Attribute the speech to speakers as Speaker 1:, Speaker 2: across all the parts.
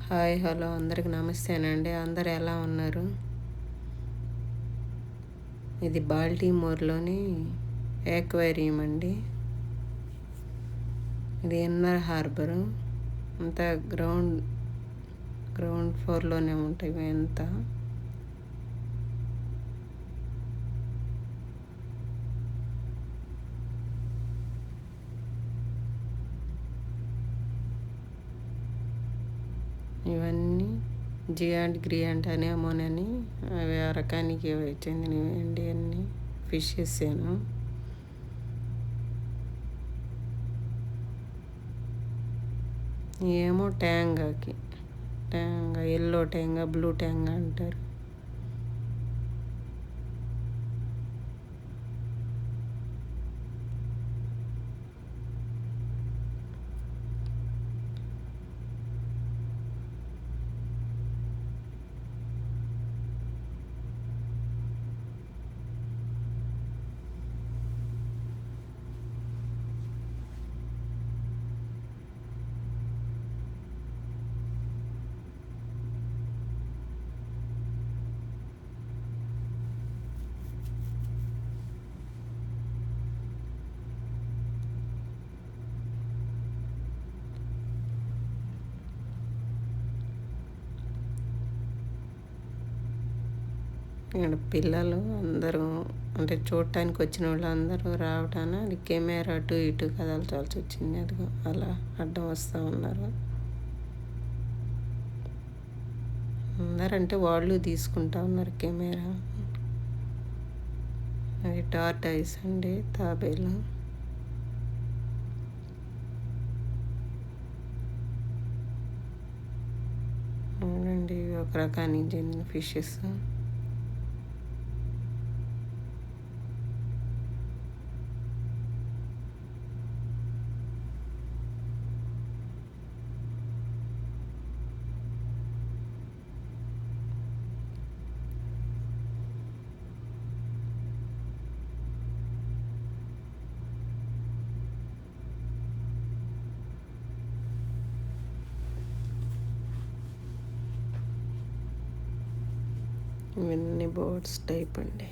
Speaker 1: Hi hello అందరికి నమస్తేనండి. అందరు ఎలా ఉన్నారు? ఇది బాల్టీమోర్లోని యాక్వేరియం అండి. ఇది ఇన్నర్ హార్బరు. అంతా గ్రౌండ్ ఫ్లోర్లోనే ఉంటాయి అంతా. ఇవన్నీ జియాంట్ గ్రియాంట్ అనేమోనని అవి ఆ రకానికి చెందినవి అండి. అన్నీ ఫిషెస్ ఏను. ఏమో ట్యాంగాకి ఎల్లో ట్యాంగా బ్లూ ట్యాంగా అంటారు. ఇక్కడ పిల్లలు అందరూ అంటే చూడటానికి వచ్చిన వాళ్ళు అందరూ రావటాన అది కెమెరా అటు ఇటు కదల్చాల్సి వచ్చింది. అదిగో అలా అడ్డం వస్తూ ఉన్నారు. అందరంటే వాళ్ళు తీసుకుంటా ఉన్నారు కెమెరా. అది టార్టాయిస్ అండి, తాబేలు. అవునండి, ఒక రకానికి చెందిన ఫిషెస్. ఇవన్నీ బోట్స్ టైప్ అండి.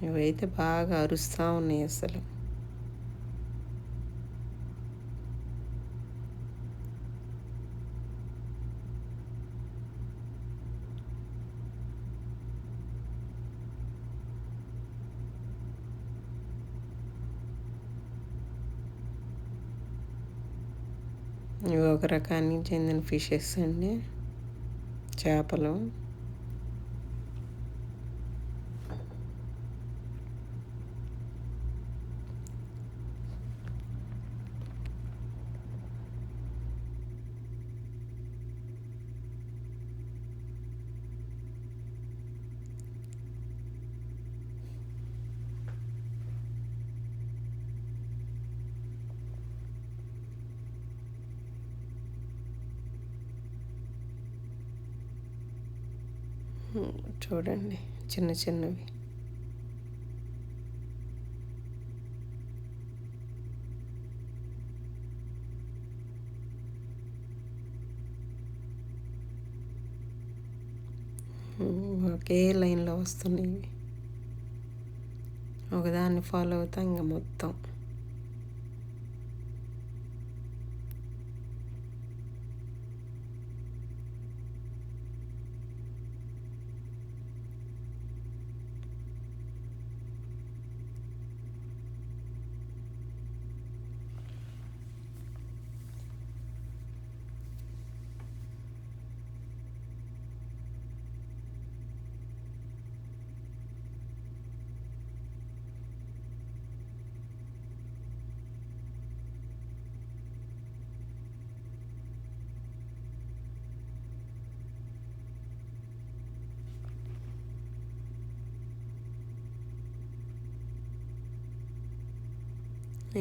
Speaker 1: ఇవైతే బాగా అరుస్తూ ఉన్నాయి అసలు. ఇవి ఒక రకానికి చెందిన ఫిషెస్ అండి, చేపలు. చూడండి చిన్న చిన్నవి. ఒకే లైన్లో వస్తున్నాయి. ఒకదాన్ని ఫాలో అవుతా ఇంకా మొత్తం.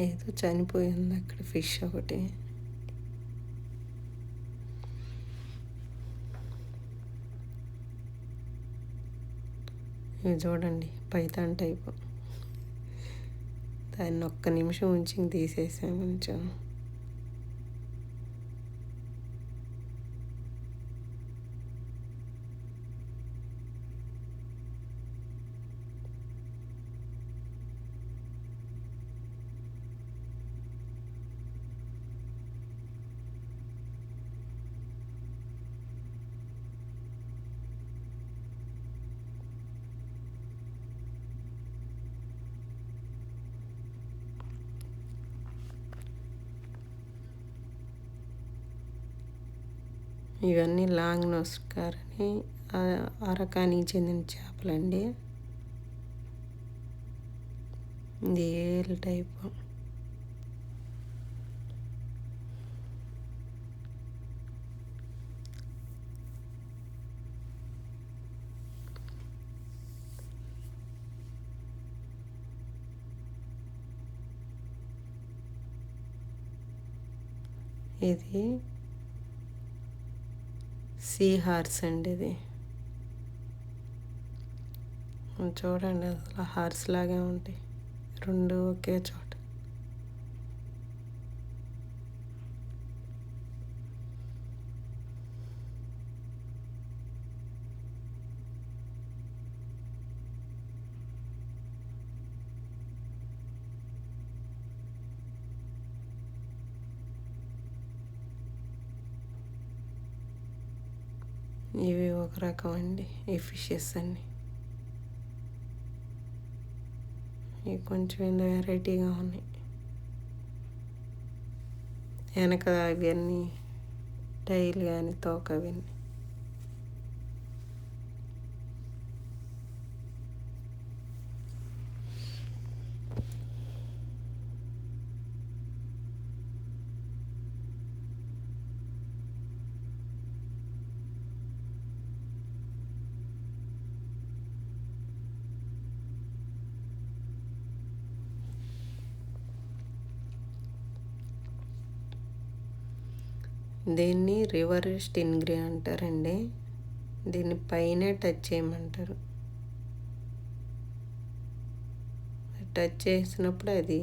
Speaker 1: ఏదో చనిపోయింది అక్కడ ఫిష్ ఒకటి. ఇవి చూడండి పైథాన్ టైపు. దాన్ని ఒక్క నిమిషం ఉంచి తీసేసాము కొంచెం. ఇవన్నీ లాంగ్ నోస్ కారని ఆ రకానికి చెందిన చేపలండి. ఇది ఏల్ టైపు. ఇది సీ హార్స్ అండి. ఇది చూడండి, అసలు హార్స్ లాగే ఉంటాయి రెండు ఒకే చోట. ఇవి ఒక రకం అండి, ఈ ఫిషెస్ అన్నీ. ఇవి కొంచెం వెరైటీగా ఉన్నాయి. వెనక అవన్నీ టైల్ కానీ తోక అవన్నీ. దీన్ని రివర్ స్టింగ్రే అంటారండి. దీన్ని పైనే టచ్ చేయమంటారు. టచ్ చేసినప్పుడు అది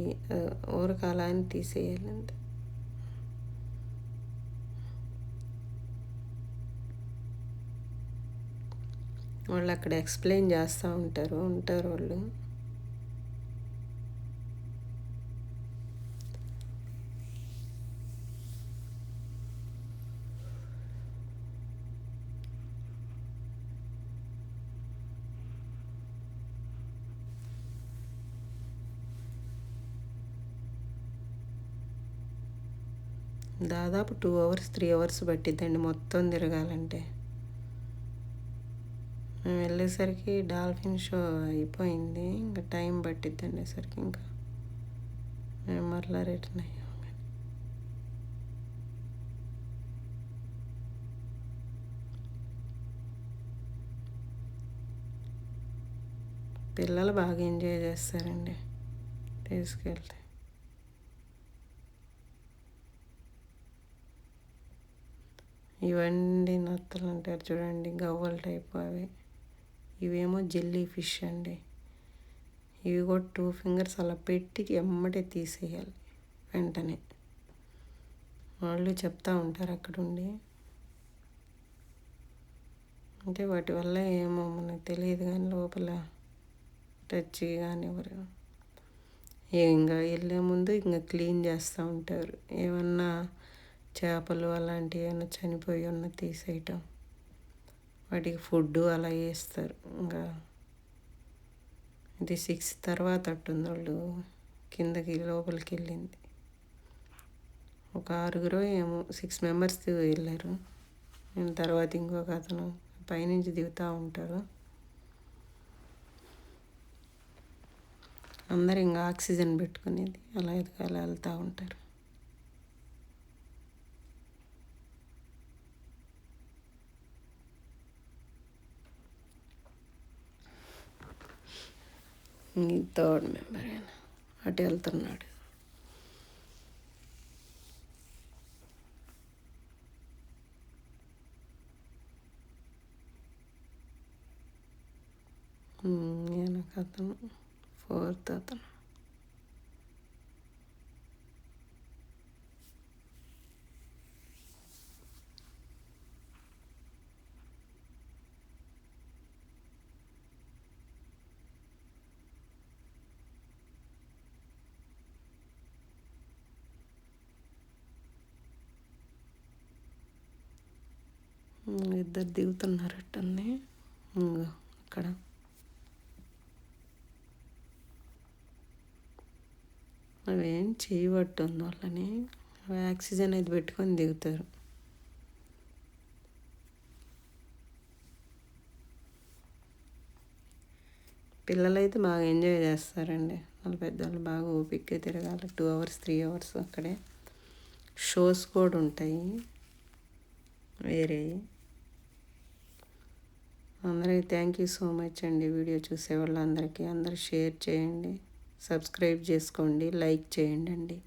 Speaker 1: ఊరకాల అని తీసేయాలండి. వాళ్ళు అక్కడ ఎక్స్ప్లెయిన్ చేస్తూ ఉంటారు వాళ్ళు. దాదాపు 2 hours 3 hours పట్టిద్దండి మొత్తం తిరగాలంటే. మేము వెళ్ళేసరికి డాల్ఫిన్ షో అయిపోయింది. ఇంకా టైం పట్టిద్దండి సరికి. ఇంకా మేము మరలా రిటర్న్ అయ్యాము. పిల్లలు బాగా ఎంజాయ్ చేస్తారండి తీసుకెళ్తే. ఇవండి నత్తలు అంటారు చూడండి, గవ్వల టైపు అవి. ఇవేమో జెల్లీ ఫిష్ అండి. ఇవి కూడా 2 fingers అలా పెట్టి ఎమ్మటే తీసేయాలి వెంటనే. వాళ్ళు చెప్తూ ఉంటారు అక్కడుండి. అంటే వాటి వల్ల ఏమో మనకు తెలియదు కానీ లోపల టచ్ కానీ ఎవరు ఇంకా వెళ్ళే ముందు ఇంకా క్లీన్ చేస్తూ ఉంటారు. ఏమన్నా చేపలు అలాంటివి ఏమైనా చనిపోయి ఉన్న తీసేయటం, వాటికి ఫుడ్ అలా వేస్తారు. ఇంకా ఇది 6 తర్వాత అట్టుంది వాళ్ళు కిందకి లోపలికి వెళ్ళింది. ఒక 6 ఏమో 6 members వెళ్ళారు. తర్వాత ఇంకొక అతను పైనుంచి దిగుతూ ఉంటారు. అందరు ఇంకా ఆక్సిజన్ పెట్టుకునేది అలా ఎదగాలి వెళ్తూ ఉంటారు. ఈ 3rd member అయినా అటు వెళ్తున్నాడు. వెనక అతను 4th అతను. ఇద్దరు దిగుతున్నారట్టండి. ఇంగో అక్కడ అవేం చేయబట్టుంది వాళ్ళని. ఆక్సిజన్ అయితే పెట్టుకొని దిగుతారు. పిల్లలైతే బాగా ఎంజాయ్ చేస్తారండి. వాళ్ళ పెద్దవాళ్ళు బాగా ఓపిక్గా తిరగాలి. 2 hours 3 hours అక్కడే. షోస్ కూడా ఉంటాయి వేరే. అందరికీ థ్యాంక్ యూ సో మచ్ అండి. వీడియో చూసే వాళ్ళందరికీ అందరూ షేర్ చేయండి, సబ్స్క్రైబ్ చేసుకోండి, లైక్ చేయండి అండి.